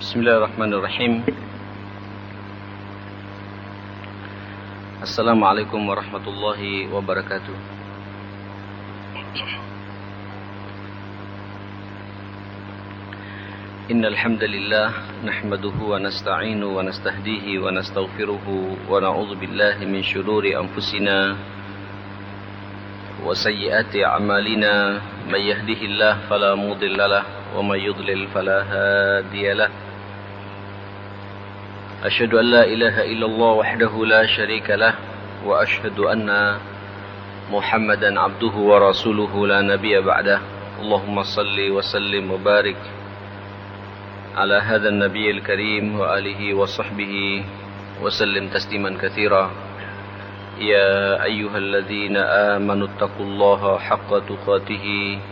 Bismillahirrahmanirrahim. Assalamualaikum warahmatullahi wabarakatuh. Innal hamdalillah nahmaduhu wa nasta'inu wa nastahdihi wa nastaghfiruhu wa na'udzu billahi min shururi anfusina wa sayyiati a'malina may yahdihillahu fala mudilla lahu wa may yudlil fala hadiya lahu. Asyhadu an la ilaha illallah wahdahu la syarika lah wa asyhadu anna Muhammadan abduhu wa rasuluhu la nabiyya ba'dah. Allahumma salli wa sallim wa barik ala hadzal nabiyil karim wa alihi wa sahbihi wa sallim tasliman katsira. Ya ayyuhalladzina amanu taqullaha haqqa tuqatih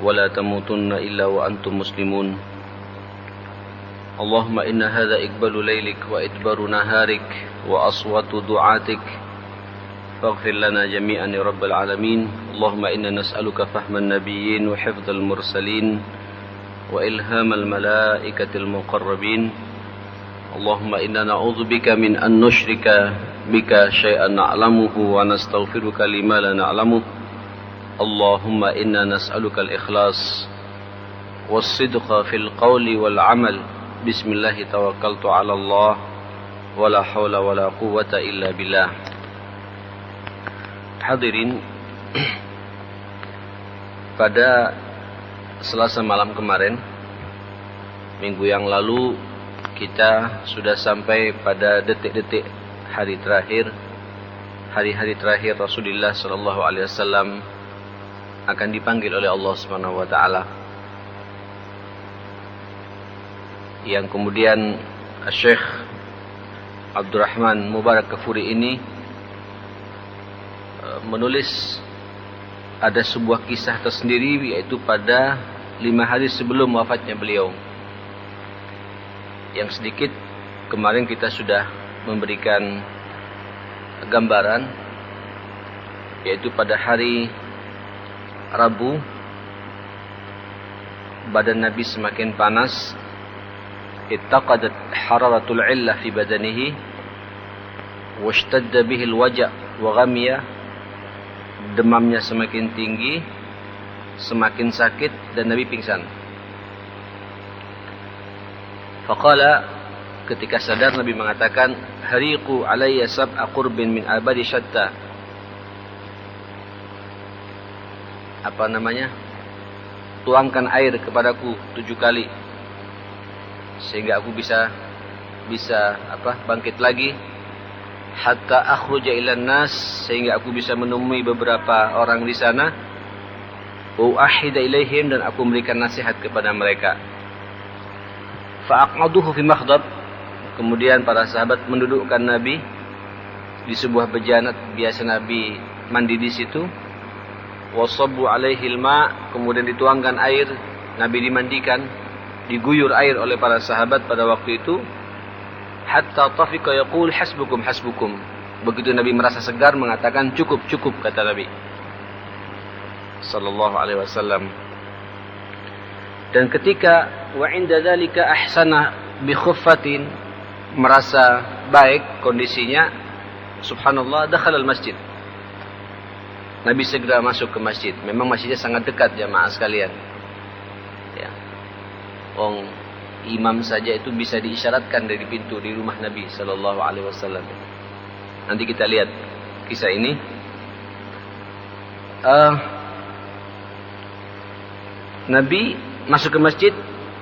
wa la tamutunna illa wa antum muslimun. Allahumma inna hadha iqbalu laylik wa idbaru naharik wa aswatu du'atik faghfir lana jami'an ya rabbal alamin. Allahumma inna nas'aluka fahman nabiyyin wa hifdzal mursalin wa ilhamal malaikatil muqarrabin. Allahumma inna na'udzu bika min an nusyrika bika syai'an na'lamuhu wa nastaghfiruka lima la na'lamuh. Allahumma inna nas'aluka al-ikhlas was-sidqa fil qawli wal 'amal. Bismillahi tawakkaltu ala Allah wa la hawla wa la quwwata illa billah. Hadirin, pada Selasa malam kemarin, minggu yang lalu, kita sudah sampai pada detik-detik hari-hari terakhir Rasulullah sallallahu alaihi wasallam akan dipanggil oleh Allah Subhanahu wa taala. Yang kemudian Syekh Abdurrahman Mubarak Kafuri ini menulis ada sebuah kisah tersendiri, yaitu pada 5 hari sebelum wafatnya beliau. Yang sedikit kemarin kita sudah memberikan gambaran, yaitu pada hari Rabu badan Nabi semakin panas. Ittaqadat hararatul illah fi badanihi washtadda bihi alwaja' wa ghamiya. Demamnya semakin tinggi, semakin sakit, dan Nabi pingsan. Faqala, ketika sadar Nabi mengatakan, hariqu alayya sab'a qurbin min abadi syatta. Tuangkan air kepadaku 7 kali sehingga aku bisa bangkit lagi. Hatta akhruja ilan nas, sehingga aku bisa menemui beberapa orang di sana. Wa ahida ilaihim, dan aku memberikan nasihat kepada mereka. Fa aq'aduhu fi makhdab, kemudian para sahabat mendudukkan Nabi di sebuah bejanat, biasa Nabi mandi di situ. Wa sabbu alaihi alma, kemudian dituangkan air, Nabi dimandikan, diguyur air oleh para sahabat pada waktu itu. Hatta tafika yaqul hasbukum hasbukum. Begitu Nabi merasa segar, mengatakan cukup cukup, kata Nabi sallallahu alaihi wasallam. Dan ketika wa inda dzalika ahsana bi khuffatin, merasa baik kondisinya, subhanallah, dakhala al masjid. Nabi segera masuk ke masjid. Memang masjidnya sangat dekat, jamaah sekalian. Ya. Imam saja itu bisa diisyaratkan dari pintu di rumah Nabi sallallahu alaihi wasallam. Nanti kita lihat kisah ini. Nabi masuk ke masjid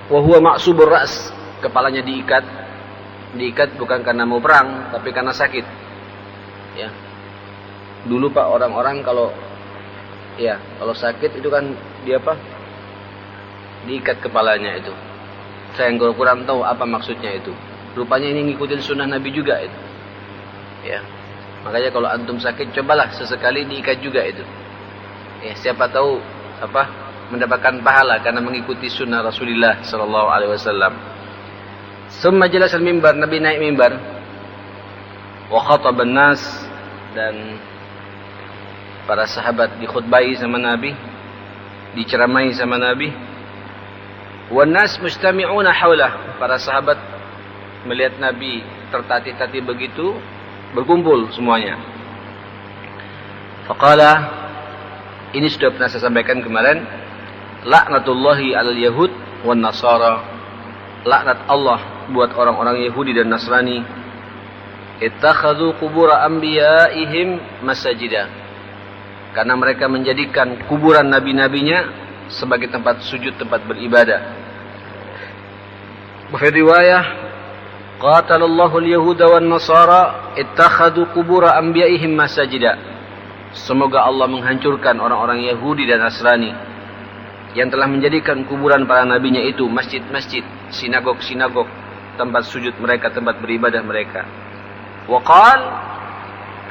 wa huwa ma'subur ra's, kepalanya diikat. Diikat bukan karena mau perang, tapi karena sakit. Ya. Dulu Pak, orang-orang kalau sakit itu kan diikat kepalanya itu. Saya kurang tahu apa maksudnya itu. Rupanya ini ngikutin sunnah Nabi juga itu. Ya. Makanya kalau antum sakit, cobalah sesekali diikat juga itu. Ya, siapa tahu mendapatkan pahala karena mengikuti sunnah Rasulullah sallallahu alaihi wasallam. Summa jalasa al-mimbar, Nabi naik mimbar. Wa khataban nas, dan para sahabat dikhutbahi sama Nabi, diceramai sama Nabi. Wan nas mustami'una haulah. Para sahabat melihat Nabi tertatih-tatih begitu, berkumpul semuanya. Faqala, ini sudah pernah saya sampaikan kemarin, laknatullahi 'alal yahud wan nasara. Laknat Allah buat orang-orang Yahudi dan Nasrani. Ittakhadhu qubur anbiya'ihim masajida. Karena mereka menjadikan kuburan nabi-nabinya sebagai tempat sujud, tempat beribadah. Wa riwayah, qatalallahu al-yahuda wan nasara ittakhadhu qubur anbiya'ihim masajida. Semoga Allah menghancurkan orang-orang Yahudi dan Nasrani yang telah menjadikan kuburan para nabinya itu masjid-masjid, sinagog-sinagog, tempat sujud mereka, tempat beribadah mereka. Wa qal,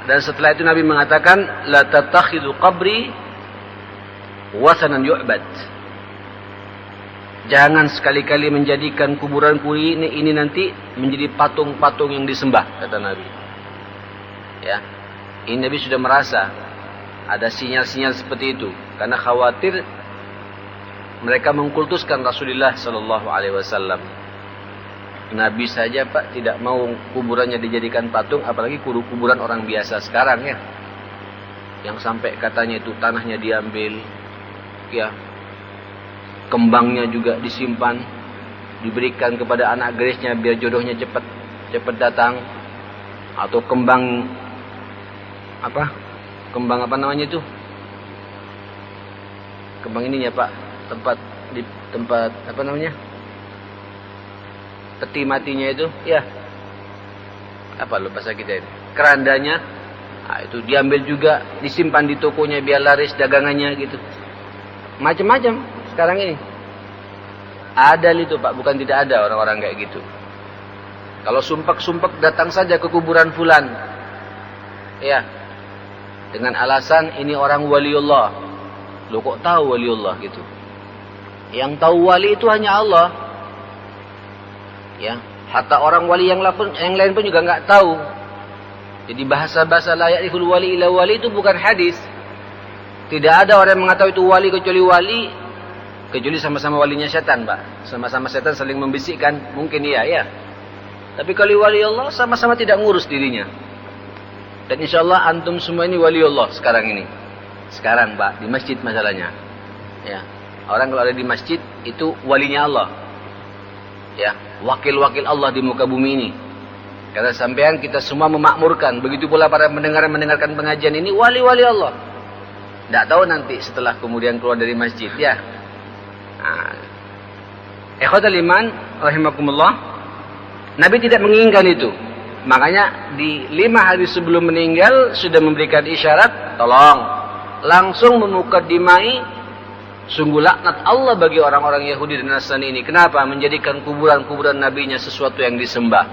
dan setelah itu Nabi mengatakan, la tattakhidhu qabri wasanan yu'bad. Jangan sekali-kali menjadikan kuburanku ini nanti menjadi patung-patung yang disembah, kata Nabi. Ya. Ini Nabi sudah merasa ada sinyal-sinyal seperti itu karena khawatir mereka mengkultuskan Rasulullah sallallahu alaihi wasallam. Nabi saja Pak tidak mau kuburannya dijadikan patung, apalagi kuburan orang biasa sekarang ya. Yang sampai katanya itu tanahnya diambil, ya. Kembangnya juga disimpan, diberikan kepada anak gadisnya biar jodohnya cepat datang. Atau kembang apa? Kembang apa namanya itu? Kembang ininya Pak, tempat apa namanya? Peti matinya itu, ya. Apa lupa saya kita ini. Kerandanya, nah, itu diambil juga, disimpan di tokonya biar laris dagangannya gitu. Macam-macam sekarang ini. Ada itu Pak, bukan tidak ada orang-orang kayak gitu. Kalau sumpek-sumpek datang saja ke kuburan fulan. Ya. Dengan alasan ini orang waliullah. Loh kok tahu waliullah gitu? Yang tahu wali itu hanya Allah. Ya, hatta orang wali yang lain pun juga nggak tahu. Jadi bahasa-bahasa la ya'riful wali illa wali itu bukan hadis. Tidak ada orang yang mengetahui itu wali kecuali sama-sama walinya setan, Pak. Sama-sama setan saling membisikkan, mungkin iya ya. Tapi kalau wali Allah sama-sama tidak ngurus dirinya. Dan insyaallah antum semua ini wali Allah sekarang ini. Sekarang, Pak, di masjid masalahnya. Ya. Orang kalau ada di masjid itu walinya Allah. Ya, wakil-wakil Allah di muka bumi ini. Karena sampean kita semua memakmurkan, begitu pula para mendengarkan pengajian ini wali-wali Allah. Tidak tahu nanti setelah kemudian keluar dari masjid ya. Ikhwatal iman rahimakumullah. Nabi tidak menginginkan itu. Makanya di 5 hari sebelum meninggal sudah memberikan isyarat, tolong langsung memukadimai. Sungguh laknat Allah bagi orang-orang Yahudi dan Nasrani ini. Kenapa? Menjadikan kuburan-kuburan nabinya sesuatu yang disembah.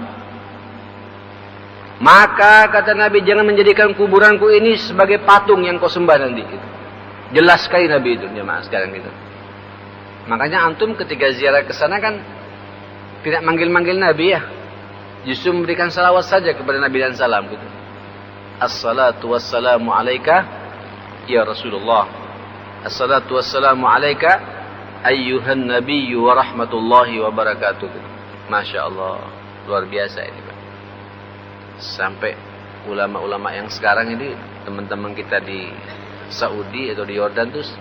Maka kata Nabi, jangan menjadikan kuburanku ini sebagai patung yang kau sembah nanti. Jelas sekali Nabi itu, jemaah sekarang gitu. Makanya antum ketika ziarah ke sana kan tidak manggil-manggil Nabi ya. Justru memberikan salawat saja kepada Nabi dan salam gitu. Assalatu wassalamu alaika ya Rasulullah. Assalatu wassalamu alaika ayyuhan nabiyyu wa rahmatullahi wa barakatuh. Masya Allah, luar biasa ini Pak. Sampai ulama-ulama yang sekarang ini, teman-teman kita di Saudi atau di Yordan terus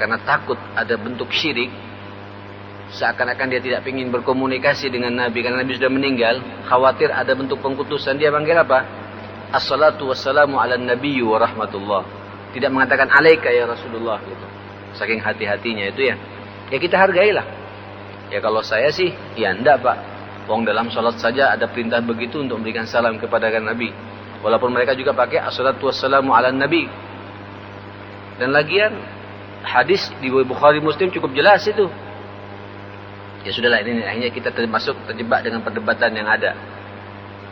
karena takut ada bentuk syirik, seakan-akan dia tidak ingin berkomunikasi dengan Nabi karena Nabi sudah meninggal, khawatir ada bentuk pengkutusan, dia panggil apa? Assalatu wassalamu ala nabiyyu wa rahmatullah. Tidak mengatakan alaika ya Rasulullah gitu. Saking hati-hatinya itu ya. Ya kita hargailah. Ya kalau saya sih ya enggak Pak. Wong dalam salat saja ada perintah begitu untuk memberikan salam kepada Nabi. Walaupun mereka juga pakai assalatu wassalamu ala nabi. Dan lagian hadis di Bukhari Muslim cukup jelas itu. Ya sudahlah, ini akhirnya kita terjebak dengan perdebatan yang ada.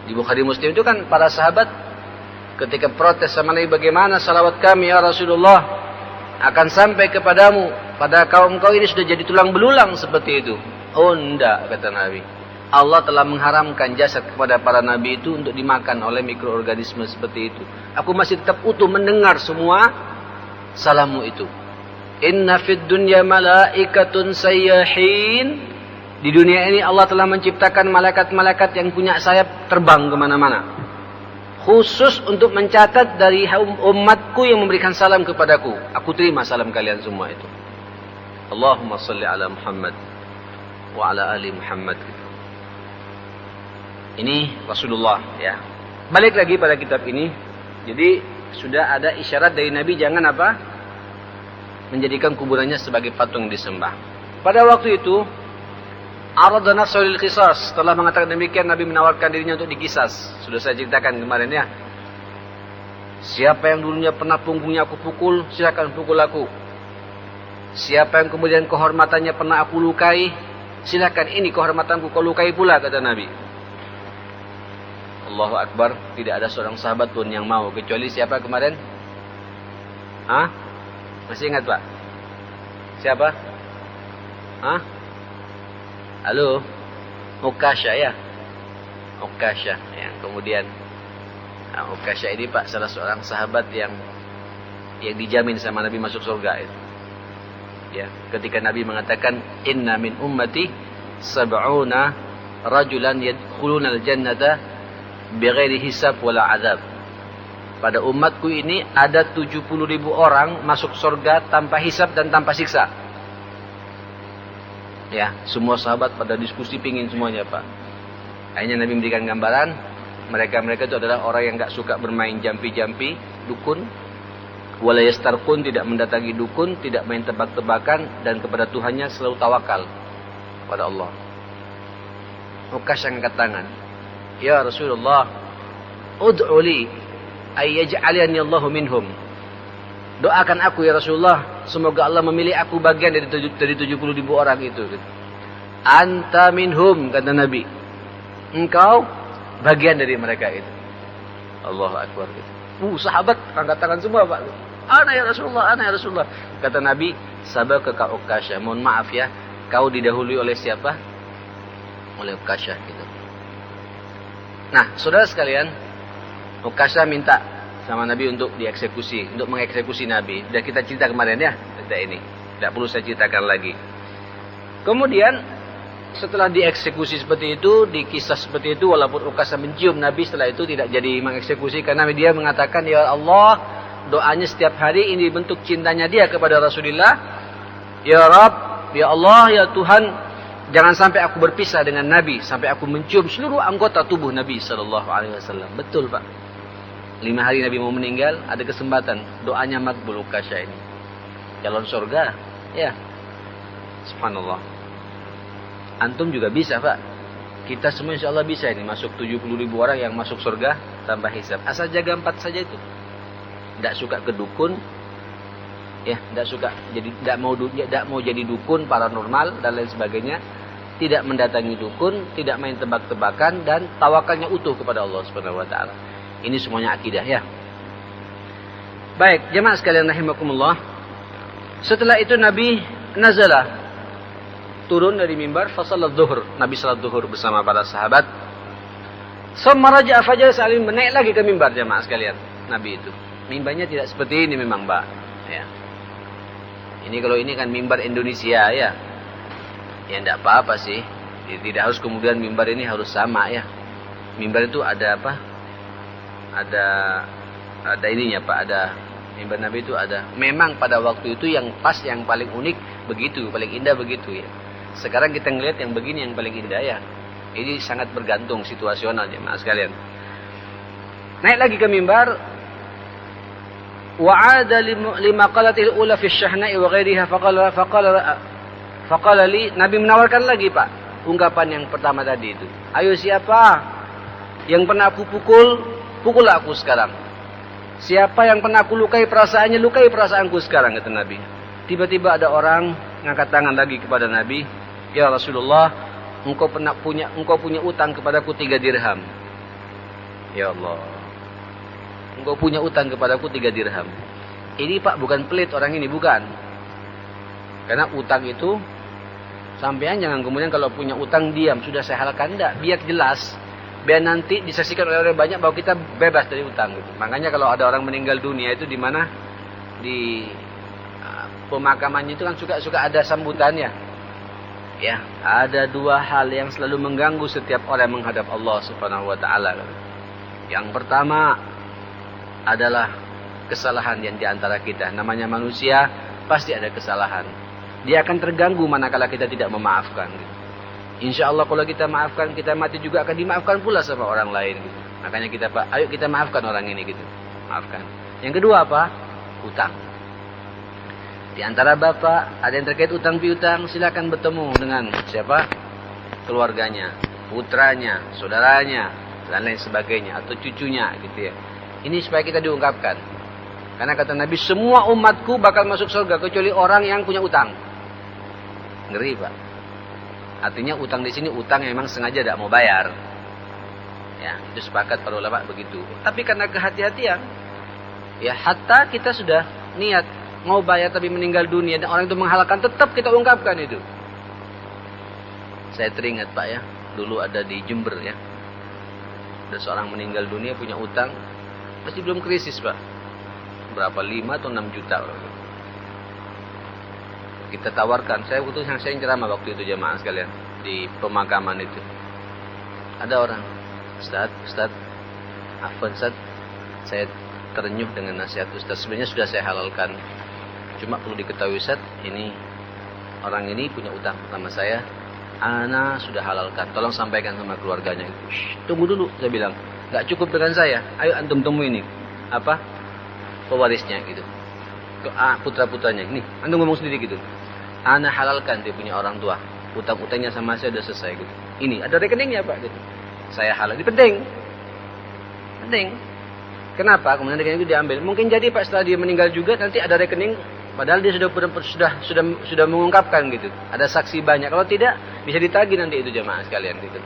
Di Bukhari Muslim itu kan para sahabat ketika protes sama Nabi, bagaimana salawat kami ya Rasulullah akan sampai kepadamu, pada kaum kau ini sudah jadi tulang belulang seperti itu. Oh enggak, kata Nabi. Allah telah mengharamkan jasad kepada para nabi itu untuk dimakan oleh mikroorganisme seperti itu. Aku masih tetap utuh mendengar semua salammu itu. Inna fid dunya malaikatun sayyahin Di dunia ini Allah telah menciptakan malaikat-malaikat yang punya sayap terbang kemana-mana. Khusus untuk mencatat dari umatku yang memberikan salam kepadaku. Aku terima salam kalian semua itu. Allahumma salli ala Muhammad wa ala ali Muhammad. Ini Rasulullah ya. Balik lagi pada kitab ini. Jadi sudah ada isyarat dari Nabi jangan apa? Menjadikan kuburannya sebagai patung disembah. Pada waktu itu arada nafsu lil qisas. Setelah mengatakan demikian Nabi menawarkan dirinya untuk dikisas. Sudah saya ceritakan kemarin ya. Siapa yang dulunya pernah punggungnya aku pukul, silakan pukul aku. Siapa yang kemudian kehormatannya pernah aku lukai, silakan ini kehormatanku kau lukai pula, kata Nabi. Allahu Akbar. Tidak ada seorang sahabat pun yang mau, kecuali siapa kemarin? Hah? Masih ingat Pak? Siapa? Hah? Halo? Ukasha ya? Ukasha. Yang kemudian Ukasha ini Pak salah seorang sahabat yang dijamin sama Nabi masuk surga itu. Ya, ketika Nabi mengatakan inna min ummati sab'una rajulan yadkhuluna al-jannata bighairi hisab wala azab. Pada umatku ini ada 70.000 orang masuk surga tanpa hisab dan tanpa siksa. Ya, semua sahabat pada diskusi pingin semuanya Pak. Akhirnya Nabi memberikan gambaran mereka itu adalah orang yang enggak suka bermain jampi-jampi, dukun, wala yastarqun, tidak mendatangi dukun, tidak main tebak-tebakan, dan kepada Tuhannya selalu tawakal kepada Allah. Ukash angkat tangan. Ya Rasulullah, ud'u li ay yaj'alani Allahu minhum. Doakan aku ya Rasulullah, semoga Allah memilih aku bagian dari 70.000 orang itu. Anta minhum, kata Nabi. Engkau bagian dari mereka itu. Allahu Akbar. Sahabat angkat tangan semua Pak. Ana ya Rasulullah, ana ya Rasulullah. Kata Nabi, sabaqaka Ukasha. Mohon maaf ya, kau didahului oleh siapa? Oleh Ukasha gitu. Nah, saudara sekalian, Ukasha minta sama Nabi untuk dieksekusi, untuk mengeksekusi Nabi. Sudah kita cerita kemarin ya, cerita ini. Tidak perlu saya ceritakan lagi. Kemudian setelah dieksekusi seperti itu, dikisah seperti itu, walaupun Ukasha mencium Nabi, setelah itu tidak jadi mengeksekusi karena dia mengatakan, ya Allah, doanya setiap hari ini bentuk cintanya dia kepada Rasulullah. Ya Rabb, ya Allah, ya Tuhan, jangan sampai aku berpisah dengan Nabi, sampai aku mencium seluruh anggota tubuh Nabi sallallahu alaihi wasallam. Betul Pak. 5 hari Nabi mau meninggal, ada kesempatan. Doanya makbul Ukasha ini. Calon surga. Ya. Subhanallah. Antum juga bisa Pak. Kita semua insya Allah bisa ini. Masuk 70.000 orang yang masuk surga tanpa hisab. Asal jaga 4 saja itu. Tidak suka ke dukun. Ya, tidak mau jadi dukun paranormal dan lain sebagainya. Tidak mendatangi dukun, tidak main tebak-tebakan, dan tawakalnya utuh kepada Allah Subhanahu wa taala. Ini semuanya akidah ya. Baik, jemaah sekalian rahimakumullah. Setelah itu Nabi nazala, turun dari mimbar, fasalat zuhur. Nabi salat zuhur bersama para sahabat. Summa raja'a fajalasa alim, naik lagi ke mimbar jemaah sekalian. Nabi itu. Mimbarnya tidak seperti ini memang, Mbak. Ya. Ini kalau ini kan mimbar Indonesia ya. Ya enggak apa-apa sih. Tidak harus kemudian mimbar ini harus sama ya. Mimbar itu ada apa? Ada ininya Pak, ada mimbar Nabi itu ada. Memang pada waktu itu yang pas, yang paling unik begitu, paling indah begitu ya. Sekarang kita ngelihat yang begini yang paling indah ya. Ini sangat bergantung situasional jemaah sekalian. Naik lagi ke mimbar. Wa'ada lima qalatil ula fi syahna'i wa ghairiha faqala li, Nabi menawarkan lagi Pak, ungkapan yang pertama tadi itu. Ayo siapa yang pernah aku pukul aku sekarang. Siapa yang pernah aku lukai perasaannya, lukai perasaanku sekarang, kata Nabi. Tiba-tiba ada orang ngangkat tangan lagi kepada Nabi. Ya Rasulullah, engkau punya utang kepadaku 3 dirham. Ya Allah. Engkau punya utang kepadaku 3 dirham. Ini Pak bukan pelit orang ini, bukan. Karena utang itu, sampean jangan kemudian kalau punya utang diam, sudah saya halalkan, enggak. Biar jelas. Biar nanti disaksikan oleh orang banyak bahwa kita bebas dari utang. Gitu. Makanya kalau ada orang meninggal dunia itu di mana? Di pemakamannya itu kan suka ada sambutannya. Ya, ada dua hal yang selalu mengganggu setiap orang yang menghadap Allah Subhanahu wa taala. Yang pertama adalah kesalahan yang di antara kita. Namanya manusia, pasti ada kesalahan. Dia akan terganggu manakala kita tidak memaafkan. Insya Allah kalau kita maafkan, kita mati juga akan dimaafkan pula sama orang lain. Makanya kita, ayo kita maafkan orang ini gitu. Maafkan. Yang kedua apa? Utang. Di antara bapak ada yang terkait utang piutang, silakan bertemu dengan siapa? Keluarganya, putranya, saudaranya, dan lain sebagainya, atau cucunya gitu ya. Ini supaya kita diungkapkan. Karena kata Nabi, semua umatku bakal masuk surga kecuali orang yang punya utang. Ngeri, Pak. Artinya utang di sini utang yang memang sengaja tidak mau bayar. Ya, itu sepakat para ulama begitu. Tapi karena kehati-hatian, ya hatta kita sudah niat mau bayar tapi meninggal dunia dan orang itu menghalalkan, tetap kita ungkapkan itu. Saya teringat Pak ya, dulu ada di Jember ya. Ada seorang meninggal dunia punya utang, masih belum krisis Pak. Berapa? 5 atau 6 juta. Kita tawarkan, saya ceramah waktu itu jamaah sekalian di pemakaman itu. Ada orang, Ustaz, afwan Ustaz, saya terenyuh dengan nasihat Ustaz. Sebenarnya sudah saya halalkan. Cuma perlu diketahui Ustaz, ini orang ini punya utang sama saya. Ana sudah halalkan. Tolong sampaikan sama keluarganya. Tunggu dulu, saya bilang. Gak cukup dengan saya. Ayo antum temui ini. Apa? Pewarisnya gitu. Putra-putranya. Nih, antum ngomong sendiri gitu. Ana halalkan dia punya orang tua. Utang-utangnya sama saya sudah selesai gitu. Ini ada rekeningnya Pak gitu. Saya halal. Ini penting. Penting. Kenapa? Kemudian rekening itu diambil. Mungkin jadi Pak setelah dia meninggal juga nanti ada rekening, padahal dia sudah mengungkapkan gitu. Ada saksi banyak. Kalau tidak bisa ditagih nanti itu jamaah sekalian gitu.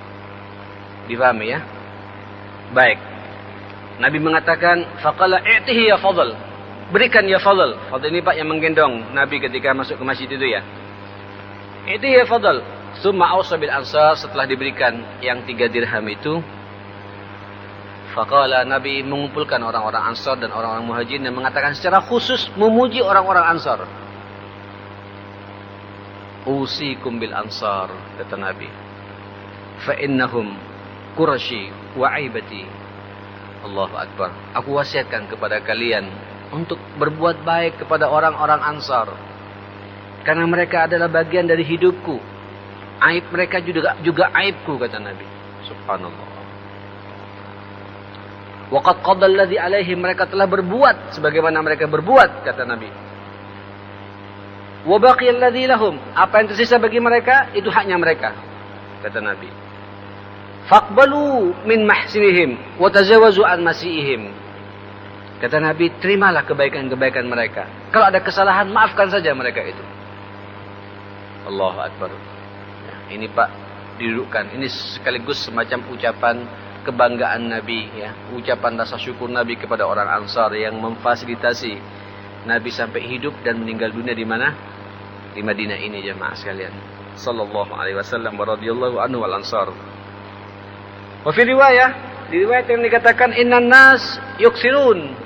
Difahami ya? Baik. Nabi mengatakan, faqala i'tihi ya fadl. Berikan ya fadl. Fadl ini Pak yang menggendong Nabi ketika masuk ke masjid itu ya. I'tihi ya fadl. Summa awsa bil ansar, setelah diberikan yang 3 dirham itu, faqala, Nabi mengumpulkan orang-orang Ansar dan orang-orang Muhajirin dan mengatakan secara khusus memuji orang-orang Ansar. Usikum bil Ansar, kata Nabi. Fa innahum Quraisy wa aibati. Allahu Akbar. Aku wasiatkan kepada kalian untuk berbuat baik kepada orang-orang Ansar. Karena mereka adalah bagian dari hidupku. Aib mereka juga aibku, kata Nabi. Subhanallah. Waqad qada alladhi alaihim, mereka telah berbuat sebagaimana mereka berbuat, kata Nabi. Wa baqiya alladhi lahum, apa yang tersisa bagi mereka itu haknya mereka, kata Nabi. Faqbalu min mahsinihim wa tajawazu an masiihim, kata Nabi, terimalah kebaikan-kebaikan mereka. Kalau ada kesalahan, maafkan saja mereka itu. Allahu Akbar. Ini Pak didudukkan, ini sekaligus semacam ucapan kebanggaan Nabi ya, ucapan rasa syukur Nabi kepada orang Ansar yang memfasilitasi Nabi sampai hidup dan meninggal dunia di mana? Di Madinah ini jemaah sekalian. Sallallahu alaihi wasallam wa radhiyallahu anhu wal ansar. Wa fi riwayah, di riwayat yang dikatakan innan nas yuksirun.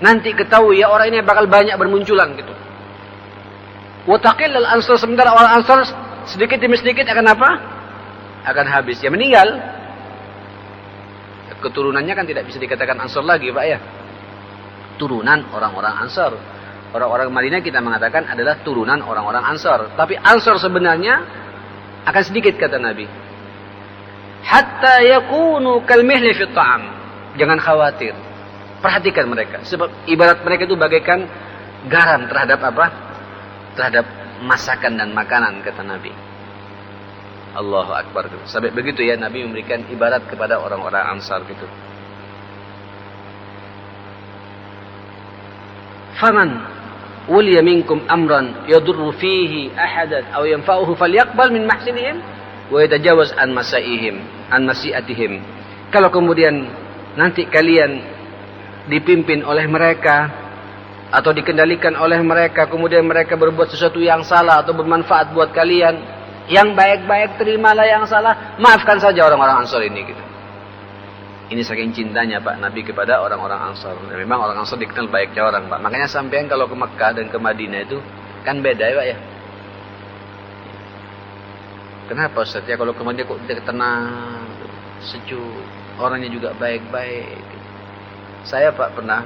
Nanti ketahui ya orang ini bakal banyak bermunculan gitu. Wa taqil al ansar, sementara orang Ansar sedikit demi sedikit akan apa? Akan habis. Ya meninggal. Keturunannya kan tidak bisa dikatakan Ansar lagi Pak ya. Turunan orang-orang Ansar. Orang-orang Madinah kita mengatakan adalah turunan orang-orang Ansar. Tapi Ansar sebenarnya akan sedikit, kata Nabi. Hatta yakunu kalmihli fit ta'am. Jangan khawatir. Perhatikan mereka. Sebab ibarat mereka itu bagaikan garam terhadap apa? Terhadap masakan dan makanan, kata Nabi. Allahu Akbar. Sampai begitu ya Nabi memberikan ibarat kepada orang-orang Ansar gitu. Faman waliya minkum amran yadurru fihi ahadan aw yanfa'uhu falyaqbal min mahsinihim wa yatajawaz an masiatihim. Kalau kemudian nanti kalian dipimpin oleh mereka atau dikendalikan oleh mereka, kemudian mereka berbuat sesuatu yang salah atau bermanfaat buat kalian, yang baik-baik terimalah, yang salah maafkan saja orang-orang Ansar ini gitu. Ini saking cintanya Pak Nabi kepada orang-orang Ansar. Dan memang orang Ansar dikenal baiknya orang Pak. Makanya sampean kalau ke Mekah dan ke Madinah itu kan beda ya Pak ya. Kenapa Ustaz? Ya kalau ke Madinah kok tenang, sejuk, orangnya juga baik-baik. Saya Pak pernah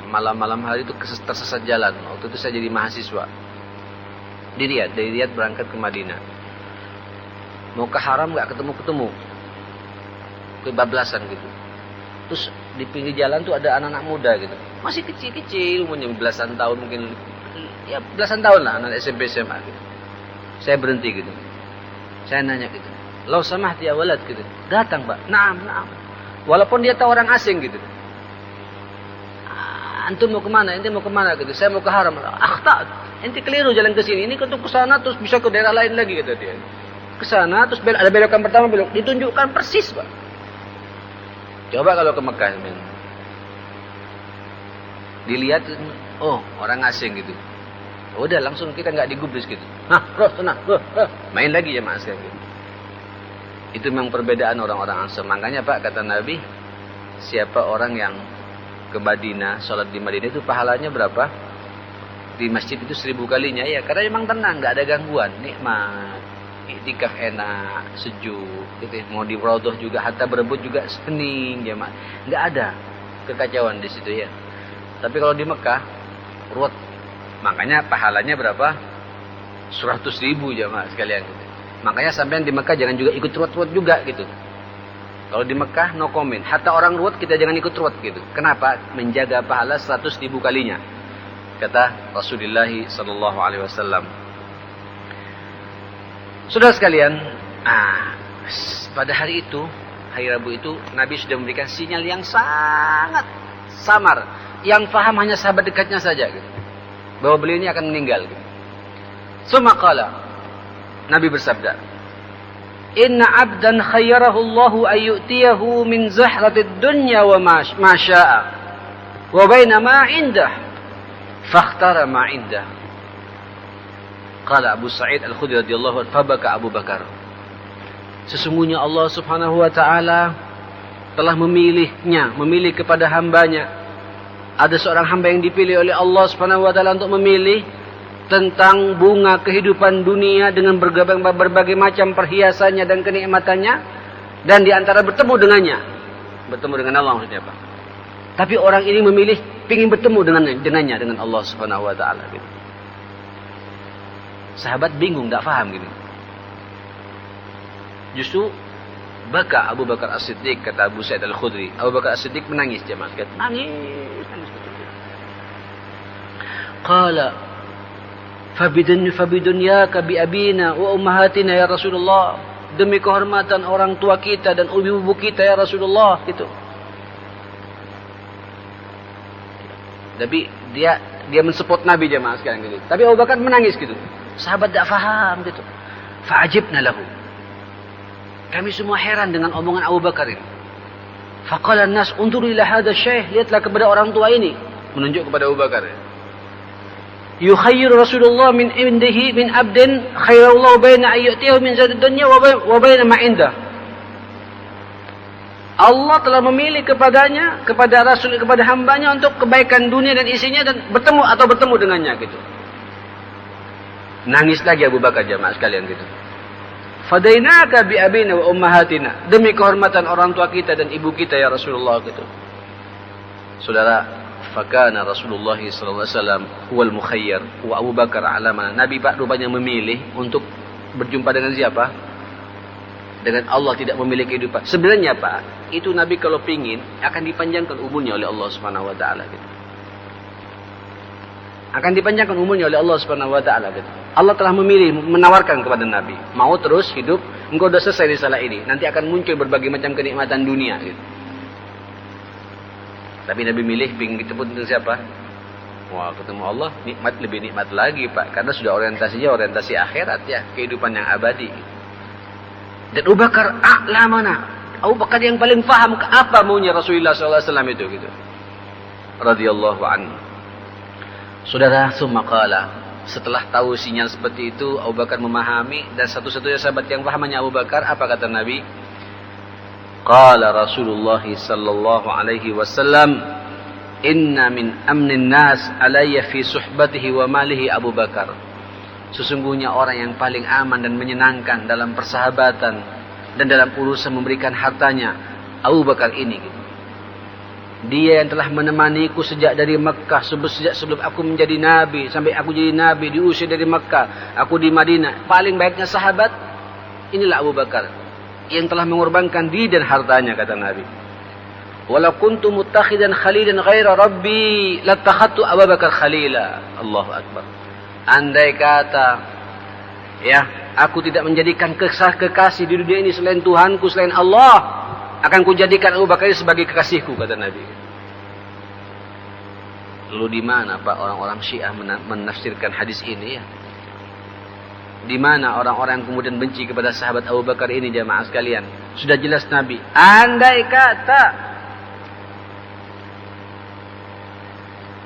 malam-malam hari itu tersesat jalan. Waktu itu saya jadi mahasiswa. Dari Riyadh berangkat ke Madinah. Mau ke Haram nggak ketemu-ketemu. Kebablasan gitu. Terus di pinggir jalan tuh ada anak-anak muda gitu. Masih kecil-kecil, umurnya belasan tahun mungkin. Ya belasan tahun lah, anak SMP SMA gitu. Saya berhenti gitu. Saya nanya gitu. Lau samahti ya walad gitu. Datang Pak. Naam. Walaupun dia tahu orang asing gitu. Antum mau kemana? Ente mau kemana gitu? Saya mau ke Haram. Akhta. Ente keliru jalan ke sini. Ini ke sana terus bisa ke daerah lain lagi kata dia. Ke sana terus ada belokan pertama belok. Ditunjukkan persis Pak. Coba kalau ke Mekah, men. Dilihat, oh orang asing gitu. Udah langsung kita nggak digubris gitu. Terus tenang, main lagi ya mas gitu. Itu memang perbedaan orang-orang Ansar. Makanya Pak kata Nabi, siapa orang yang ke Madinah, sholat di Madinah itu pahalanya berapa? Di masjid itu 1000 kalinya ya. Karena memang tenang, nggak ada gangguan, nikmat. Iktikaf enak, sejuk, gitu. Mau di Raudhah juga, hatta berebut juga hening, jemaah. Nggak ada kekacauan di situ ya. Tapi kalau di Mekah, ruwet. Makanya pahalanya berapa? 100.000 jemaah sekalian. Gitu. Makanya sampean di Mekah jangan juga ikut ruwet-ruwet juga gitu. Kalau di Mekah no comment. Hatta orang ruwet kita jangan ikut ruwet gitu. Kenapa? Menjaga pahala 100.000 kalinya. Kata Rasulullah sallallahu alaihi wasallam. Saudara sekalian, pada hari itu, hari Rabu itu, Nabi sudah memberikan sinyal yang sangat samar. Yang faham hanya sahabat dekatnya saja. Gitu. Bahwa beliau ini akan meninggal. Gitu. Sumakala, Nabi bersabda, Inna abdan khayyarahu Allahu ayyutiyahu min zahratid dunya wa ma sya'a. Wa baina ma indah. Fakhtara ma indah. Qala Abu Sa'id Al-Khudri radhiyallahu anhu, fabaka Abu Bakar. Sesungguhnya Allah Subhanahu wa taala telah memilih kepada hambanya. Ada seorang hamba yang dipilih oleh Allah Subhanahu wa taala untuk memilih tentang bunga kehidupan dunia dengan berbagai macam perhiasannya dan kenikmatannya, dan di antara bertemu dengannya. Bertemu dengan Allah maksudnya apa? Tapi orang ini memilih ingin bertemu dengannya dengan Allah Subhanahu wa taala gitu. Sahabat bingung, tak faham gini. Justru baka Abu Bakar As-Siddiq, kata Abu Sa'id Al-Khudri. Abu Bakar As-Siddiq menangis jemaah. Nangis. Qala fabidunyaka bi abina wa ummahatina ya Rasulullah. Demi kehormatan orang tua kita dan ibu-ibu kita ya Rasulullah gitu. Tapi dia mensupport Nabi jemaah sekarang gitu. Tapi Abu Bakar menangis gitu. Sahabat tak faham gitu. Fa'ajibna lahu. Kami semua heran dengan omongan Abu Bakar ini. Faqala an-nas unzuru ila hadha syekh, lihatlah kepada orang tua ini, menunjuk kepada Abu Bakar. Yukhayyiru Rasulullah min indihi min abdin khairallahu baina ayyatihi min zadid dunya wa baina ma indah. Allah telah memilih kepadanya, kepada Rasul, kepada hambanya untuk kebaikan dunia dan isinya, dan bertemu dengannya gitu. Nangis lagi Abu Bakar jemaah sekalian gitu. Fadainaka bi abina wa ummahatina. Demi kehormatan orang tua kita dan ibu kita ya Rasulullah gitu. Saudara, fakana Rasulullah sallallahu alaihi wasallam huwal mukhayyar wa Abu Bakar alamana. Nabi Pak rupanya memilih untuk berjumpa dengan siapa? Dengan Allah, tidak memilih kehidupan. Sebenarnya Pak, itu Nabi kalau pingin akan dipanjangkan umurnya oleh Allah Subhanahu wa taala gitu. Akan dipanjangkan umurnya oleh Allah Subhanahu wa taala gitu. Allah telah memilih, menawarkan kepada Nabi, mau terus hidup, engkau sudah selesai risalah ini, nanti akan muncul berbagai macam kenikmatan dunia gitu. Tapi Nabi milih ingin ketemu dengan siapa? Wah, ketemu Allah, lebih nikmat lagi Pak, karena sudah orientasinya orientasi akhirat ya, kehidupan yang abadi. Dan Abu Bakar a'lamana. Abu Bakar yang paling paham apa maunya Rasulullah sallallahu alaihi wasallam itu gitu. Radhiyallahu anhu. Saudara, summa qala, setelah tahu sinyal seperti itu, Abu Bakar memahami, dan satu-satunya sahabat yang pahamannya Abu Bakar, apa kata Nabi? Qala Rasulullah sallallahu alaihi wasallam, inna min amnin nas alayya fi suhbatihi wa malihi Abu Bakar. Sesungguhnya orang yang paling aman dan menyenangkan dalam persahabatan dan dalam urusan memberikan hartanya, Abu Bakar ini. Gitu. Dia yang telah menemaniku sejak dari Mekah, sejak sebelum aku menjadi Nabi, sampai aku jadi Nabi, diusir dari Mekah, aku di Madinah. Paling baiknya sahabat, inilah Abu Bakar. Yang telah mengorbankan diri dan hartanya, kata Nabi. Walau kuntu muttakhidan khalilan ghaira rabbi, lattakhadtu Abu Bakar khalila. Allahu Akbar. Andai kata, ya, aku tidak menjadikan kekasih di dunia ini selain Tuhanku, selain Allah, akan kujadikan Abu Bakar sebagai kekasihku, kata Nabi. Lalu di mana Pak orang-orang Syiah menafsirkan hadis ini ya? Di mana orang-orang yang kemudian benci kepada sahabat Abu Bakar ini, jamaah sekalian? Sudah jelas Nabi, andai kata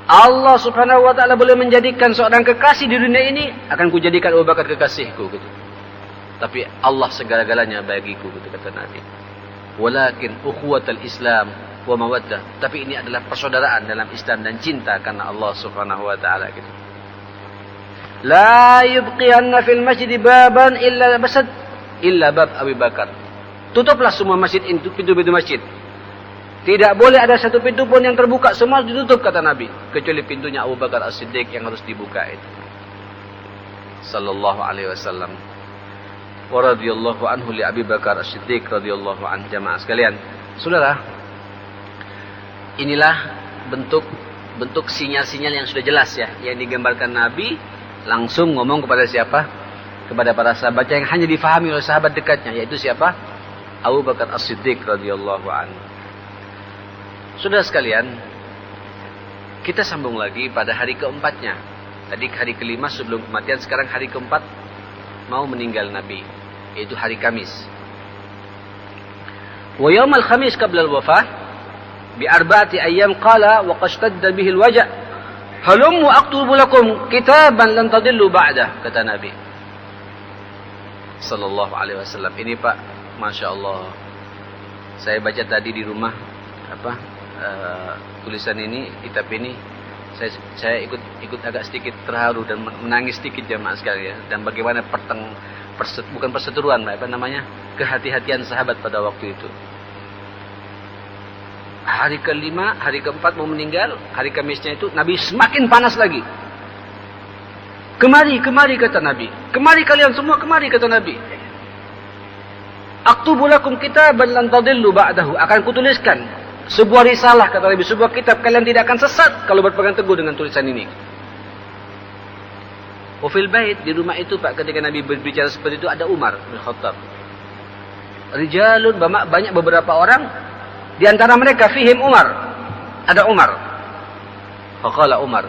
Allah subhanahu wa ta'ala boleh menjadikan seorang kekasih di dunia ini, akan kujadikan Abu Bakar kekasihku, gitu. Tapi Allah segala-galanya bagiku, gitu, kata Nabi. Walakin ukhuwatul Islam wa mawaddah. Tapi ini adalah persaudaraan dalam Islam dan cinta karena Allah subhanahu wa ta'ala, gitu. La yubqiyanna fil masjid baban illa bab Abu Bakar. Tutuplah semua masjid itu, pintu-pintu masjid. Tidak boleh ada satu pintu pun yang terbuka, semua ditutup, kata Nabi. Kecuali pintunya Abu Bakar As-Siddiq yang harus dibuka itu. Sallallahu alaihi wasallam. Wa radhiyallahu anhu li Abi Bakar As-Siddiq radhiyallahu anhu, jamaah sekalian. Saudara, inilah bentuk sinyal-sinyal yang sudah jelas ya, yang digambarkan Nabi langsung ngomong kepada siapa? Kepada para sahabat yang hanya difahami oleh sahabat dekatnya, yaitu siapa? Abu Bakar As-Siddiq radhiyallahu anhu. Saudara sekalian, kita sambung lagi pada hari keempatnya. Tadi hari kelima sebelum kematian, sekarang hari keempat mau meninggal Nabi, yaitu hari Kamis. Wa yaumal Khamis qabla al-wafah bi arba'ati ayyam qala wa qashtadda bihi al-waja' halummu aktubu lakum kitaban lan tadillu ba'dah, kata Nabi sallallahu alaihi wasallam. Ini Pak, Masya Allah, saya baca tadi di rumah tulisan ini, kitab ini, saya ikut agak sedikit terharu dan menangis sedikit, jamaah sekalian, dan bagaimana bukan perseteruan, kehati-hatian sahabat pada waktu itu. Hari kelima, hari keempat mau meninggal, hari Kamisnya itu Nabi semakin panas lagi. Kemari kata Nabi, kemari kalian semua, kemari kata Nabi. Aktubu lakum kitaban lan tadillu ba'dahu, akan kutuliskan sebuah risalah, kata Nabi, sebuah kitab, kalian tidak akan sesat kalau berpegang teguh dengan tulisan ini. Wafil bait, di rumah itu Pak, ketika Nabi berbicara seperti itu, ada Umar bin Khattab. Rijalun, banyak beberapa orang, di antara mereka fihim Umar, ada Umar. Faqala Umar,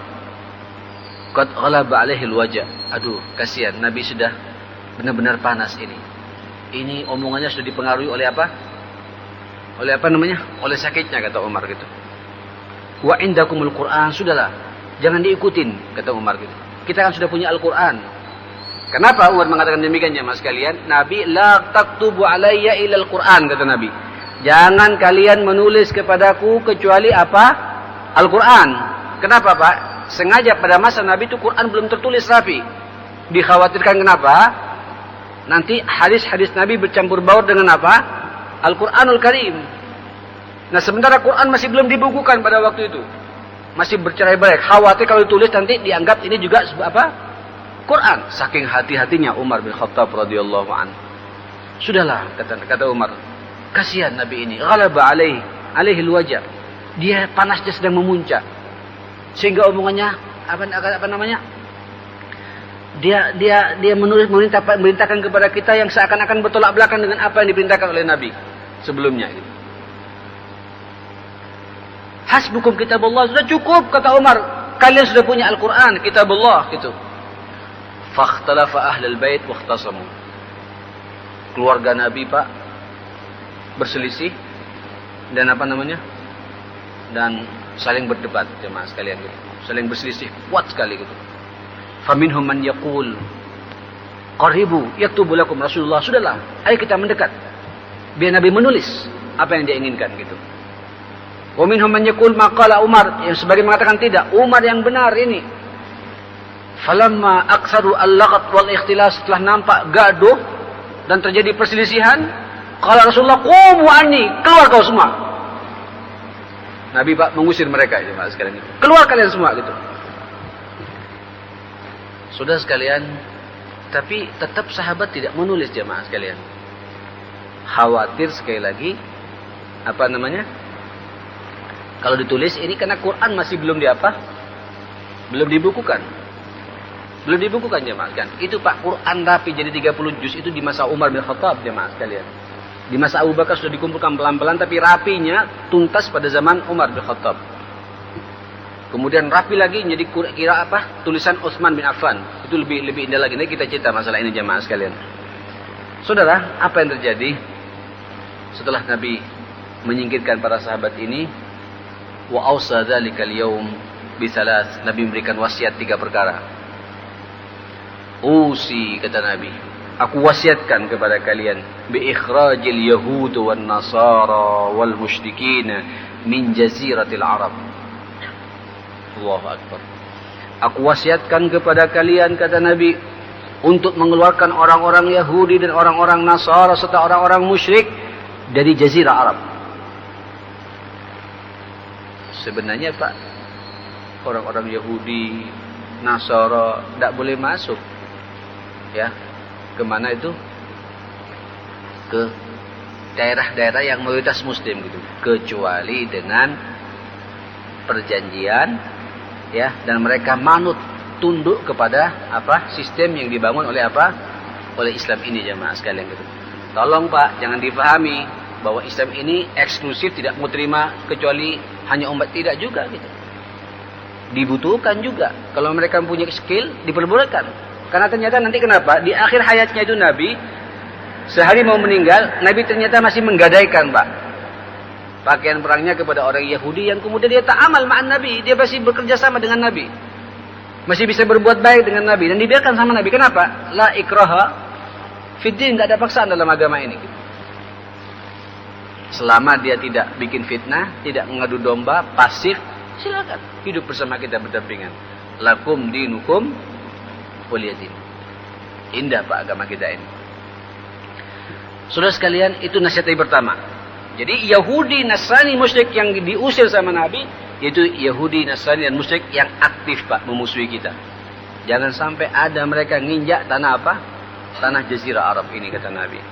qad ghalaba alaihi alwaja. Aduh, kasihan Nabi sudah benar-benar panas ini. Ini omongannya sudah dipengaruhi oleh apa? Oleh sakitnya, kata Umar gitu. Wa indakumul Qur'an, sudahlah, jangan diikutin, kata Umar gitu. Kita kan sudah punya Al-Qur'an. Kenapa Umar mengatakan demikian, jemaah sekalian? Nabi, la taktubu alayya illa Al-Qur'an, kata Nabi. Jangan kalian menulis kepadaku kecuali apa? Al-Qur'an. Kenapa, Pak? Sengaja pada masa Nabi itu Quran belum tertulis rapi. Dikhawatirkan kenapa? Nanti hadis-hadis Nabi bercampur baur dengan apa? Al-Quranul Karim. Nah, sementara Quran masih belum dibukukan pada waktu itu, masih bercerai-berai. Khawatir kalau ditulis nanti dianggap ini juga apa? Quran. Saking hati-hatinya Umar bin Khattab radhiyallahu anhu. Sudahlah, kata Umar, kasihan Nabi ini. Ghalaba alaihi alwajah. Dia panasnya sedang memuncak. Sehingga omongannya Dia merintahkan kepada kita yang seakan-akan bertolak belakang dengan apa yang diperintahkan oleh Nabi sebelumnya. Hasbukum kitabullah, sudah cukup, kata Umar. Kalian sudah punya Al-Quran, kitabullah, gitu. Fakhtalafa ahlul bait wakhtasamu. Keluarga Nabi, Pak, berselisih dan dan saling berdebat, jemaah sekalian, gitu. Saling berselisih kuat sekali, gitu. Faminhum man yaqul qaribu yaktubu lakum Rasulullah, sudahlah, ayo kita mendekat biar Nabi menulis apa yang dia inginkan, gitu. Wa minhum man yaqul maqala Umar, yang sebagian mengatakan tidak, Umar yang benar ini. Falamma aktsaru al-laqat wal ikhtilas, setelah nampak gaduh dan terjadi perselisihan, qala Rasulullah qumu anni, keluar kau semua. Nabi Pak mengusir mereka jemaah sekalian. Keluar kalian semua gitu. Saudara sekalian, tapi tetap sahabat tidak menulis jemaah sekalian. Khawatir sekali lagi apa namanya? Kalau ditulis ini karena Quran masih belum belum dibukukan. Belum dibukukan jemaah sekalian. Itu Pak, Quran rapi jadi 30 juz itu di masa Umar bin Khattab jemaah sekalian. Di masa Abu Bakar sudah dikumpulkan pelan-pelan, tapi rapinya tuntas pada zaman Umar bin Khattab. Kemudian rapi lagi jadi kira tulisan Utsman bin Affan. Itu lebih indah lagi. Nanti kita cerita masalah ini jemaah sekalian. Saudara, apa yang terjadi setelah Nabi menyingkirkan para sahabat ini? Wa ausa dzalikal yaum bisalas, Nabi memberikan wasiat 3 perkara. Usi, kata Nabi, aku wasiatkan kepada kalian bi ikhrajil yahud wan nasara wal musyrikin min jaziratil arab. Allahu akbar. Aku wasiatkan kepada kalian, kata Nabi, untuk mengeluarkan orang-orang Yahudi dan orang-orang Nasara serta orang-orang musyrik dari jazirah Arab. Sebenarnya Pak, orang-orang Yahudi, Nasara tidak boleh masuk. Ya, kemana itu? Ke daerah-daerah yang mayoritas Muslim gitu, kecuali dengan perjanjian, ya, dan mereka manut tunduk kepada sistem yang dibangun oleh oleh Islam ini jemaah sekalian gitu. Tolong Pak, jangan difahami bahwa Islam ini eksklusif, tidak mau terima kecuali hanya umat, tidak juga gitu. Dibutuhkan juga. Kalau mereka punya skill, diperbolehkan. Karena ternyata nanti kenapa? Di akhir hayatnya itu Nabi, sehari mau meninggal, Nabi ternyata masih menggadaikan Pak pakaian perangnya kepada orang Yahudi yang kemudian dia ta'amal ma'an Nabi. Dia masih bekerja sama dengan Nabi. Masih bisa berbuat baik dengan Nabi. Dan dibiarkan sama Nabi. Kenapa? La ikraha fiddin. Tidak ada paksaan dalam agama ini. Selama dia tidak bikin fitnah, tidak mengadu domba, pasif, silakan hidup bersama kita berdampingan. Lakum dinukum waliyadin. Indah Pak agama kita ini. Saudara sekalian, itu nasihat yang pertama. Jadi Yahudi, Nasrani, musyrik yang diusir sama Nabi, yaitu Yahudi, Nasrani, dan musyrik yang aktif Pak memusuhi kita. Jangan sampai ada mereka nginjak tanah tanah jazirah Arab ini, kata Nabi.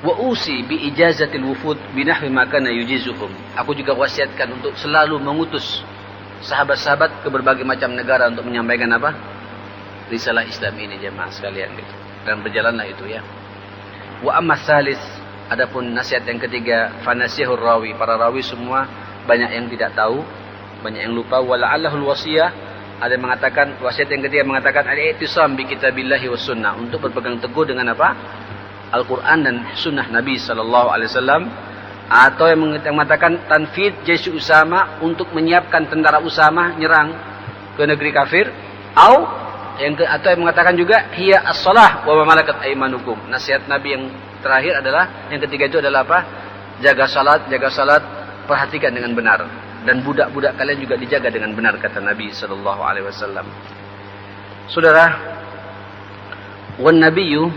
Wa usi bi ijazatil wufud binahwi ma kana yujizuhum. Aku juga wasiatkan untuk selalu mengutus sahabat-sahabat ke berbagai macam negara untuk menyampaikan risalah Islam ini jemaah sekalian gitu. Dan berjalanlah itu ya. Wa amma salis, adapun nasihat yang ketiga, fanasihur rawi, para rawi semua banyak yang tidak tahu, banyak yang lupa. Wala'allahul wasiyah, ada yang mengatakan wasiat yang ketiga mengatakan al-i'tisam bi kitabillahi was sunnah, untuk berpegang teguh dengan Al-Quran dan sunnah Nabi sallallahu alaihi wasallam. Atau yang mengatakan tanfid jaish Usama, untuk menyiapkan tentara Usama nyerang ke negeri kafir. Atau yang mengatakan juga hiya as-shalah wa ma malakat aymanukum. Nasihat Nabi yang terakhir adalah, yang ketiga itu adalah jaga salat, perhatikan dengan benar, dan budak-budak kalian juga dijaga dengan benar, kata Nabi sallallahu alaihi wasallam. Saudara, wan nabiyyu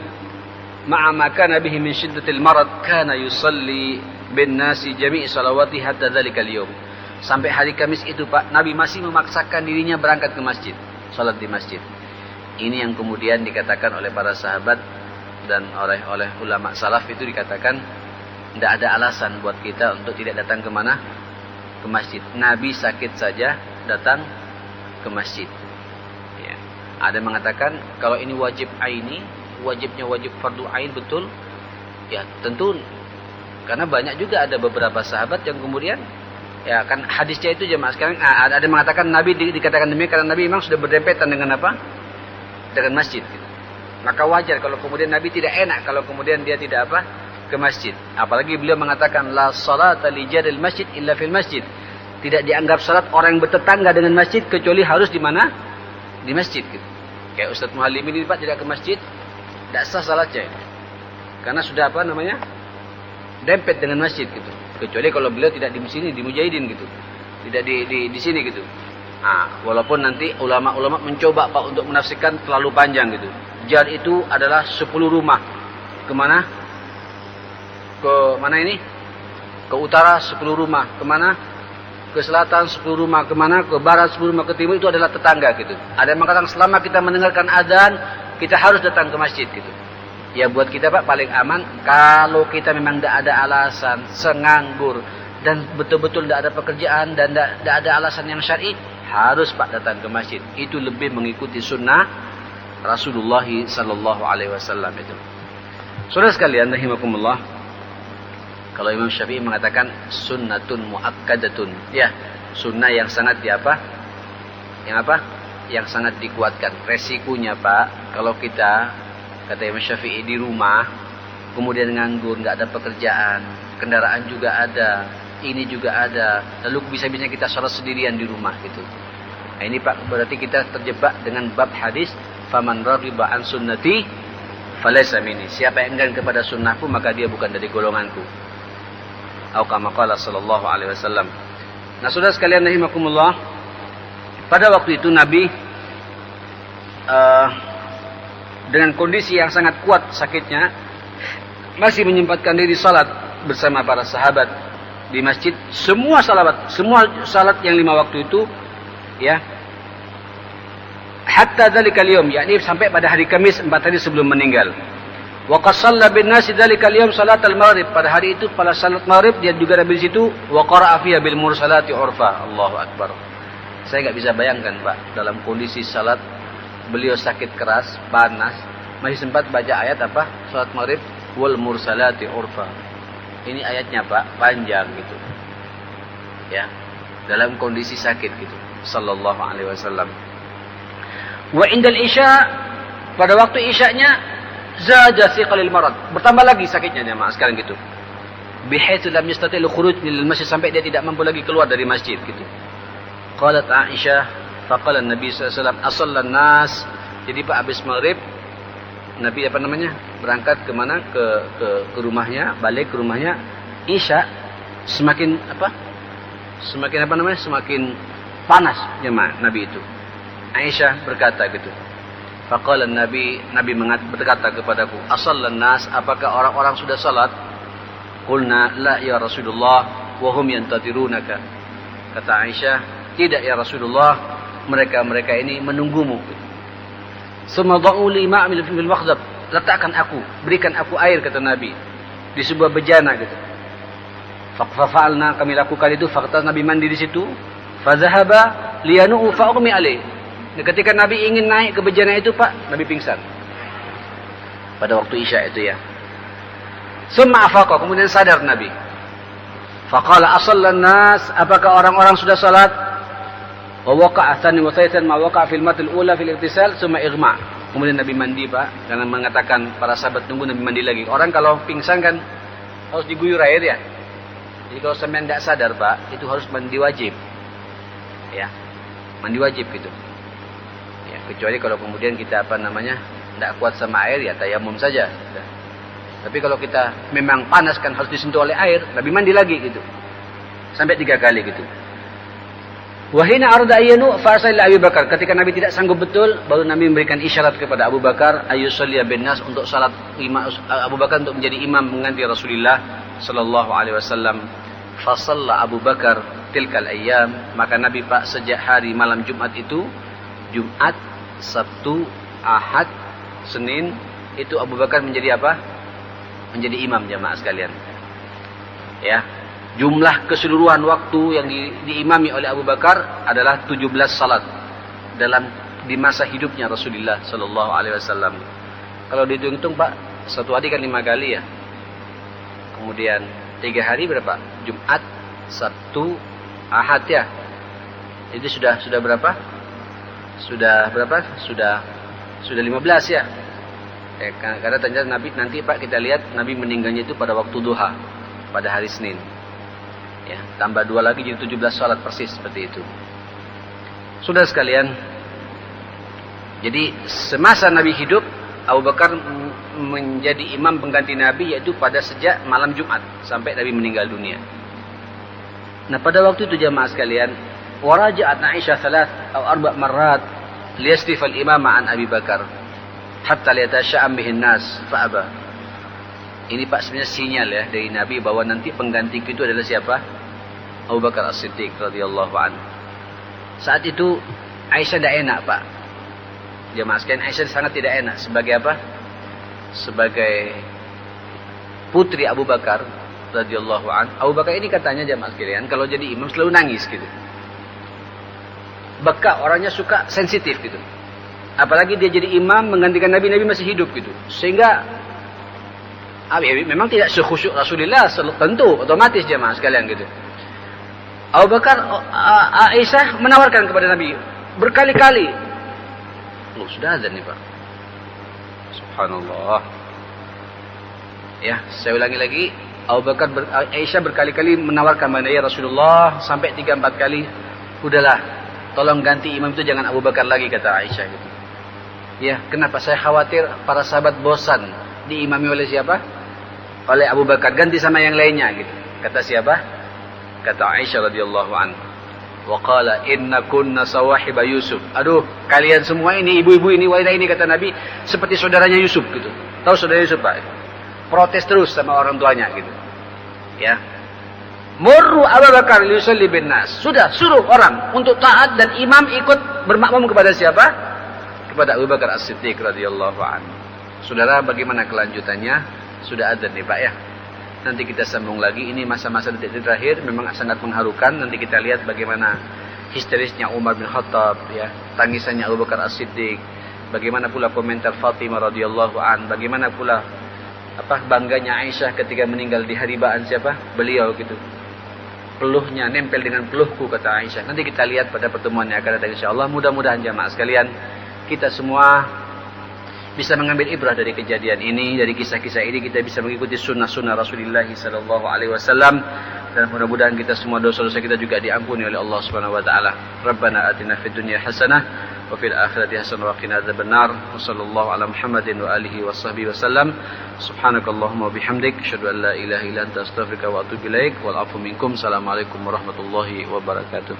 ma'a ma kana bihi min shiddatil marad kana yusalli bin nasi jami'i salawati hatta dzalikal yawm. Sampai hari Kamis itu Pak, Nabi masih memaksakan dirinya berangkat ke masjid, salat di masjid. Ini yang kemudian dikatakan oleh para sahabat dan oleh ulama salaf, itu dikatakan tidak ada alasan buat kita untuk tidak datang ke mana? Ke masjid. Nabi sakit saja datang ke masjid. Ya. Ada yang mengatakan kalau ini wajib aini, wajibnya wajib fardu ain, betul? Ya tentu, karena banyak juga ada beberapa sahabat yang kemudian, ya kan hadisnya itu jemaah sekarang, ada yang mengatakan Nabi dikatakan demikian karena Nabi memang sudah berdempetan dengan dengan masjid. Gitu. Maka wajar kalau kemudian Nabi tidak enak kalau kemudian dia tidak ke masjid. Apalagi beliau mengatakan la salata li jaril masjid illa fil masjid. Tidak dianggap salat orang yang bertetangga dengan masjid kecuali harus di mana? Di masjid gitu. Kayak Ustaz Muhallim ini Pak tidak ke masjid, tidak sah salatnya. Karena sudah dempet dengan masjid gitu. Kecuali kalau beliau tidak di sini, di Mujahidin gitu. Tidak di sini gitu. Walaupun nanti ulama-ulama mencoba Pak untuk menafsirkan terlalu panjang gitu. Jar itu adalah 10 rumah. Kemana? Ke mana ini? Ke utara 10 rumah. Kemana? Ke selatan 10 rumah. Kemana? Ke barat 10 rumah. Ke timur itu adalah tetangga gitu. Ada yang mengatakan selama kita mendengarkan azan, kita harus datang ke masjid gitu. Ya buat kita Pak paling aman kalau kita memang tidak ada alasan, senganggur dan betul-betul tidak ada pekerjaan dan tidak ada alasan yang syar'i, harus Pak datang ke masjid. Itu lebih mengikuti sunnah Rasulullah sallallahu alaihi wasallam itu. Saudara sekalian rahimakumullah, kalau Imam Syafi'i mengatakan sunnatun muakkadatun, ya, sunnah yang sangat yang sangat dikuatkan. Resikonya Pak, kalau kita, kata Imam Syafi'i, di rumah kemudian nganggur, nggak ada pekerjaan, kendaraan juga ada, ini juga ada, lalu bisa-bisanya kita sholat sendirian di rumah gitu. Nah ini Pak, berarti kita terjebak dengan bab hadis faman raghiba an sunnati falaysa minni. Siapa yang enggan kepada sunnahku maka dia bukan dari golonganku. Atau kama qala sallallahu alaihi wasallam. Nah, saudara sekalian rahimakumullah, pada waktu itu Nabi dengan kondisi yang sangat kuat sakitnya masih menyempatkan diri salat bersama para sahabat di masjid. Semua salat yang 5 waktu itu, ya, hatta dzalikal yaum, yakni sampai pada hari Kamis 4 hari sebelum meninggal. Wa qad shalla bin nasi dzalikal yaum salatal maghrib, pada hari itu pada salat maghrib dia juga ada di situ. Wa qara'a fiha bil mursalati urfa. Allahu akbar. Saya enggak bisa bayangkan Pak, dalam kondisi salat beliau sakit keras, panas, masih sempat baca ayat apa? Salat maghrib wal mursalati urfa. Ini ayatnya Pak, panjang gitu. Ya, dalam kondisi sakit gitu. Sallallahu alaihi wasallam. Wa indal isya, pada waktu isya'nya zada thiqalil marad, bertambah lagi sakitnya jemaah sekalian gitu. Bihaitsu lam yastatil khuruj minal masjid, sampai dia tidak mampu lagi keluar dari masjid gitu. Qalat Aisyah, faqala Nabi sallallahu alaihi wasallam asallan nas. Jadi Pak habis maghrib Nabi berangkat ke mana? Ke rumahnya, balik ke rumahnya. Isya semakin panas jemaah Nabi itu. Aisyah berkata gitu. Faqala Nabi berkata kepadaku, asallan nas, apakah orang-orang sudah salat? Qulna la ya Rasulullah wa hum yantadirunaka. Kata Aisyah, tidak ya Rasulullah, mereka ini menunggumu. Summa da'u li ma'mil fil makhdab, berikan aku air, kata Nabi, di sebuah bejana gitu. Fa'alna, kami lakukan itu. Fakta Nabi mandi di situ. Fa dhahaba liyanu'u fa ughmi alaih. Ketika Nabi ingin naik ke bejana itu Pak, Nabi pingsan. Pada waktu Isya itu ya. Summa afaqa, kemudian sadar Nabi. Faqala asallan nas, apakah orang-orang sudah salat? Wa waqa'a tsani wa saytan ma waqa'a fil matil ula fil irtisal summa ighma. Kemudian Nabi mandi Pak, karena mengatakan para sahabat tunggu Nabi mandi lagi. Orang kalau pingsan kan harus diguyur air ya. Jadi kalau sampean tidak sadar Pak, itu harus mandi wajib. Ya. Mandi wajib gitu. Ya, kecuali kalau kemudian kita tidak kuat sama air, ya tayamum saja. Tapi kalau kita memang panas kan harus disentuh oleh air, Nabi mandi lagi gitu. Sampai 3 kali gitu. Wahina arda ayyanu fa'asal Abu Bakar. Ketika Nabi tidak sanggup betul, baru Nabi memberikan isyarat kepada Abu Bakar ayyusalliya bin nas, untuk salat Abu Bakar untuk menjadi imam mengganti Rasulullah sallallahu alaihi wasallam. Fa shalla Abu Bakar tilkal ayyam, maka Nabi Pak sejak hari malam Jumat itu, Jumat, Sabtu, Ahad, Senin, itu Abu Bakar menjadi apa? Menjadi imam jamaah sekalian. Ya. Jumlah keseluruhan waktu yang diimami oleh Abu Bakar adalah 17 salat di masa hidupnya Rasulullah sallallahu alaihi wasallam. Kalau dihitung-hitung Pak, satu hari kan 5 kali ya. Kemudian 3 hari berapa? Jumat, Sabtu, Ahad ya. Itu sudah berapa? Sudah berapa? Sudah 15 ya. Karena ternyata Nabi nanti Pak kita lihat Nabi meninggalnya itu pada waktu duha, pada hari Senin. Ya, tambah 2 lagi jadi 17 salat persis seperti itu. Sudah sekalian, jadi semasa Nabi hidup, Abu Bakar menjadi imam pengganti Nabi, yaitu pada sejak malam Jumat sampai Nabi meninggal dunia. Nah pada waktu itu jamaah sekalian, ورجعت عائشة 3 أو 4 مرات ليستلف الإمام عن أبي بكر حتى ليتشأم به الناس فأبى. Ini Pak sebenarnya sinyal ya dari Nabi bahwa nanti penggantiku itu adalah siapa? Abu Bakar As-Siddiq radhiyallahu anhu. Saat itu Aisyah tidak enak Pak. Jemaah sekalian, Aisyah sangat tidak enak. Sebagai apa? Sebagai putri Abu Bakar radhiyallahu anhu. Abu Bakar ini katanya jemaah sekalian kalau jadi imam selalu nangis gitu. Beka orangnya suka sensitif gitu. Apalagi dia jadi imam menggantikan Nabi masih hidup gitu. Sehingga memang tidak sekhusyuk Rasulullah tentu otomatis jemaah sekalian gitu. Abu Bakar Aisyah menawarkan kepada Nabi berkali-kali. Loh, sudah azan nih Pak. Subhanallah. Ya, saya ulangi lagi. Aisyah berkali-kali menawarkan kepada Rasulullah sampai 3-4 kali. Udahlah, tolong ganti imam itu jangan Abu Bakar lagi, kata Aisyah gitu. Ya, kenapa? Saya khawatir para sahabat bosan diimami oleh siapa? Oleh Abu Bakar, ganti sama yang lainnya gitu. Kata siapa? Kata Aisyah radhiyallahu anha. Wa qala innakunna sawahiba Yusuf. Aduh, kalian semua ini ibu-ibu ini wanita ini kata Nabi seperti saudaranya Yusuf gitu. Tahu saudara Yusuf Pak? Protes terus sama orang tuanya gitu. Ya. Murru Abu Bakar liyusalli bin nas. Sudah suruh orang untuk taat dan imam ikut bermakmum kepada siapa? Kepada Abu Bakar As-Siddiq radhiyallahu anhu. Saudara, bagaimana kelanjutannya? Sudah ada nih Pak ya. Nanti kita sambung lagi. Ini masa-masa detik terakhir memang sangat mengharukan. Nanti kita lihat bagaimana histerisnya Umar bin Khattab ya, tangisannya Abu Bakar As-Siddiq, bagaimana pula komentar Fatimah radhiyallahu an, bagaimana pula bangganya Aisyah ketika meninggal di haribaan siapa? Beliau gitu. Peluhnya nempel dengan peluhku kata Aisyah. Nanti kita lihat pada pertemuan yang akan datang insyaallah. Mudah-mudahan jamaah sekalian kita semua bisa mengambil ibrah dari kejadian ini, dari kisah-kisah ini kita bisa mengikuti sunnah-sunnah Rasulullah sallallahu alaihi wasallam dan mudah-mudahan kita semua dosa-dosa kita juga diampuni oleh Allah Subhanahu wa taala. Rabbana atina fid dunya hasanah wa fil akhirati hasanah wa qina adzabannar. Wa sallallahu ala Muhammadin wa alihi washabbihi wasallam. Subhanakallahumma wa bihamdik asyhadu an la ilaha illa anta astaghfiruka wa atubu ilaik wal afu minkum. Assalamualaikum warahmatullahi wabarakatuh.